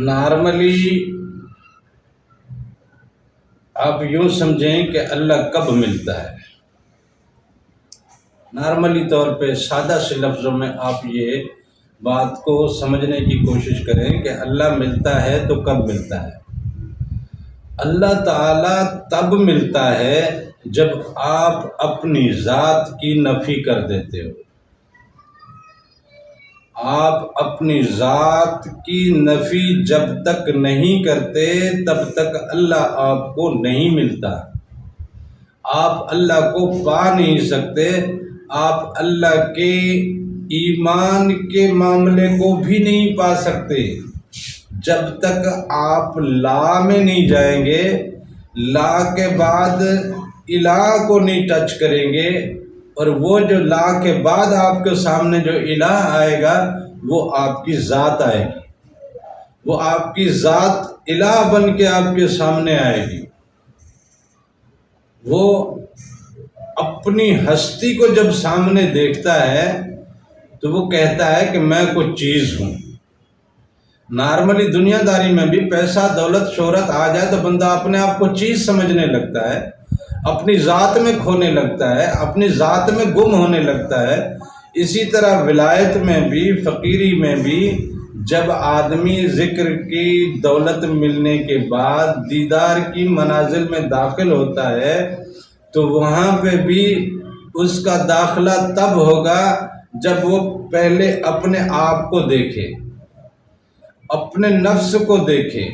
Normally آپ یوں سمجھیں کہ اللہ کب ملتا ہے۔ نارملی طور پہ سادہ سے لفظوں میں آپ یہ بات کو سمجھنے کی کوشش کریں کہ اللہ ملتا ہے تو کب ملتا ہے۔ اللہ تعالیٰ تب ملتا ہے جب آپ اپنی ذات کی نفی کر دیتے ہو۔ آپ اپنی ذات کی نفی جب تک نہیں کرتے تب تک اللہ آپ کو نہیں ملتا۔ آپ اللہ کو پا نہیں سکتے۔ آپ اللہ کے ایمان کے معاملے کو بھی نہیں پا سکتے جب تک آپ لا میں نہیں جائیں گے، لا کے بعد الہ کو نہیں ٹچ کریں گے، اور وہ جو لا کے بعد آپ کے سامنے جو الہ آئے گا وہ آپ کی ذات آئے گی۔ وہ آپ کی ذات الہ بن کے آپ کے سامنے آئے گی۔ وہ اپنی ہستی کو جب سامنے دیکھتا ہے تو وہ کہتا ہے کہ میں کوئی چیز ہوں۔ نارملی دنیا داری میں بھی پیسہ، دولت، شہرت آ جائے تو بندہ اپنے آپ کو چیز سمجھنے لگتا ہے، اپنی ذات میں کھونے لگتا ہے، اپنی ذات میں گم ہونے لگتا ہے۔ اسی طرح ولایت میں بھی، فقیری میں بھی، جب آدمی ذکر کی دولت ملنے کے بعد دیدار کی منازل میں داخل ہوتا ہے تو وہاں پہ بھی اس کا داخلہ تب ہوگا جب وہ پہلے اپنے آپ کو دیکھے، اپنے نفس کو دیکھے۔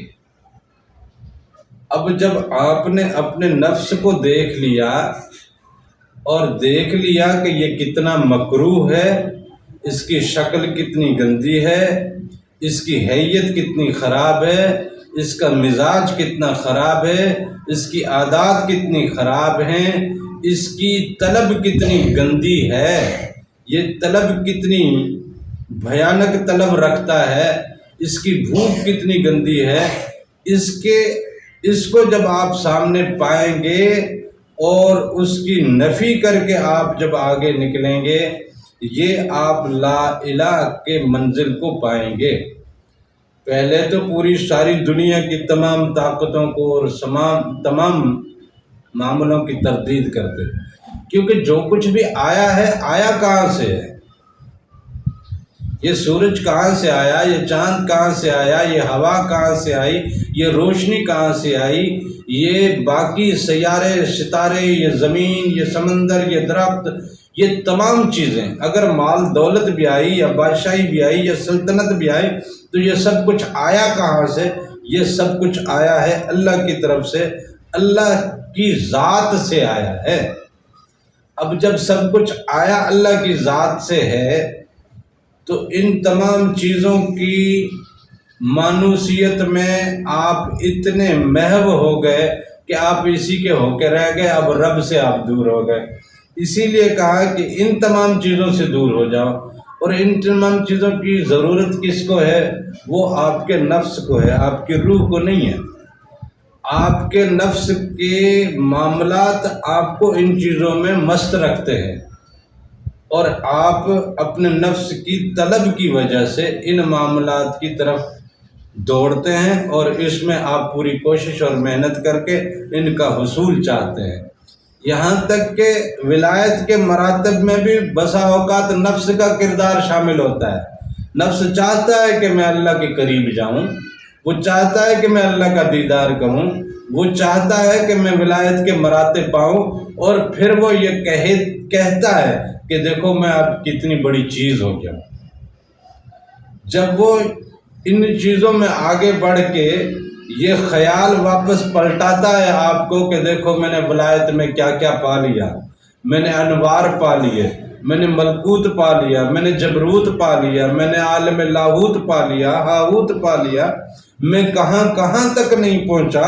اب جب آپ نے اپنے نفس کو دیکھ لیا اور دیکھ لیا کہ یہ کتنا مکروہ ہے، اس کی شکل کتنی گندی ہے، اس کی حیت کتنی خراب ہے، اس کا مزاج کتنا خراب ہے، اس کی عادات کتنی خراب ہیں، اس کی طلب کتنی گندی ہے، یہ طلب کتنی بھیانک طلب رکھتا ہے، اس کی بھوک کتنی گندی ہے، اس کو جب آپ سامنے پائیں گے اور اس کی نفی کر کے آپ جب آگے نکلیں گے، یہ آپ لا الہ کے منزل کو پائیں گے۔ پہلے تو پوری ساری دنیا کی تمام طاقتوں کو اور تمام معاملوں کی تردید کرتے، کیونکہ جو کچھ بھی آیا ہے آیا کہاں سے ہے؟ یہ سورج کہاں سے آیا، یہ چاند کہاں سے آیا، یہ ہوا کہاں سے آئی، یہ روشنی کہاں سے آئی، یہ باقی سیارے، ستارے، یہ زمین، یہ سمندر، یہ درخت، یہ تمام چیزیں، اگر مال دولت بھی آئی یا بادشاہی بھی آئی یا سلطنت بھی آئی تو یہ سب کچھ آیا کہاں سے؟ یہ سب کچھ آیا ہے اللہ کی طرف سے، اللہ کی ذات سے آیا ہے۔ اب جب سب کچھ آیا اللہ کی ذات سے ہے تو ان تمام چیزوں کی مانوسیت میں آپ اتنے محو ہو گئے کہ آپ اسی کے ہو کے رہ گئے، اب رب سے آپ دور ہو گئے۔ اسی لیے کہا کہ ان تمام چیزوں سے دور ہو جاؤ، اور ان تمام چیزوں کی ضرورت کس کو ہے؟ وہ آپ کے نفس کو ہے، آپ کی روح کو نہیں ہے۔ آپ کے نفس کے معاملات آپ کو ان چیزوں میں مست رکھتے ہیں، اور آپ اپنے نفس کی طلب کی وجہ سے ان معاملات کی طرف دوڑتے ہیں، اور اس میں آپ پوری کوشش اور محنت کر کے ان کا حصول چاہتے ہیں۔ یہاں تک کہ ولایت کے مراتب میں بھی بسا اوقات نفس کا کردار شامل ہوتا ہے۔ نفس چاہتا ہے کہ میں اللہ کے قریب جاؤں، وہ چاہتا ہے کہ میں اللہ کا دیدار کروں، وہ چاہتا ہے کہ میں ولایت کے مراتب پاؤں، اور پھر وہ یہ کہتا ہے کہ دیکھو میں اب کتنی بڑی چیز ہو گیا۔ جب وہ ان چیزوں میں آگے بڑھ کے یہ خیال واپس پلٹاتا ہے آپ کو کہ دیکھو میں نے ولایت میں کیا کیا پا لیا، میں نے انوار پا لیے، میں نے ملکوت پا لیا، میں نے جبروت پا لیا، میں نے عالم لاہوت پا لیا، ہاہوت پا لیا، میں کہاں کہاں تک نہیں پہنچا،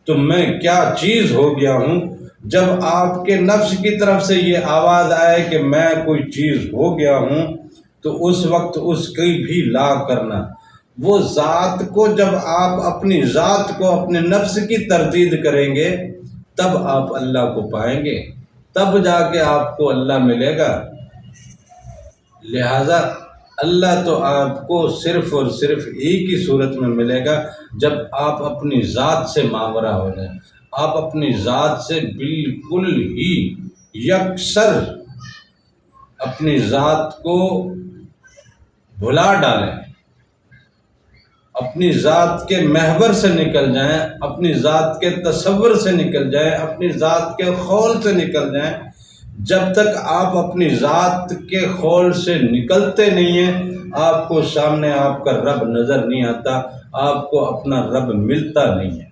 تو میں کیا چیز ہو گیا ہوں۔ جب آپ کے نفس کی طرف سے یہ آواز آئے کہ میں کوئی چیز ہو گیا ہوں تو اس وقت اس کی بھی لا کرنا۔ وہ ذات کو جب آپ اپنی ذات کو اپنے نفس کی تردید کریں گے تب آپ اللہ کو پائیں گے، تب جا کے آپ کو اللہ ملے گا۔ لہذا اللہ تو آپ کو صرف اور صرف ایک ہی صورت میں ملے گا جب آپ اپنی ذات سے ماورا ہو جائیں، آپ اپنی ذات سے بالکل ہی یکسر اپنی ذات کو بھلا ڈالیں، اپنی ذات کے محور سے نکل جائیں، اپنی ذات کے تصور سے نکل جائیں، اپنی ذات کے خول سے نکل جائیں۔ جب تک آپ اپنی ذات کے خول سے نکلتے نہیں ہیں، آپ کو سامنے آپ کا رب نظر نہیں آتا، آپ کو اپنا رب ملتا نہیں ہے۔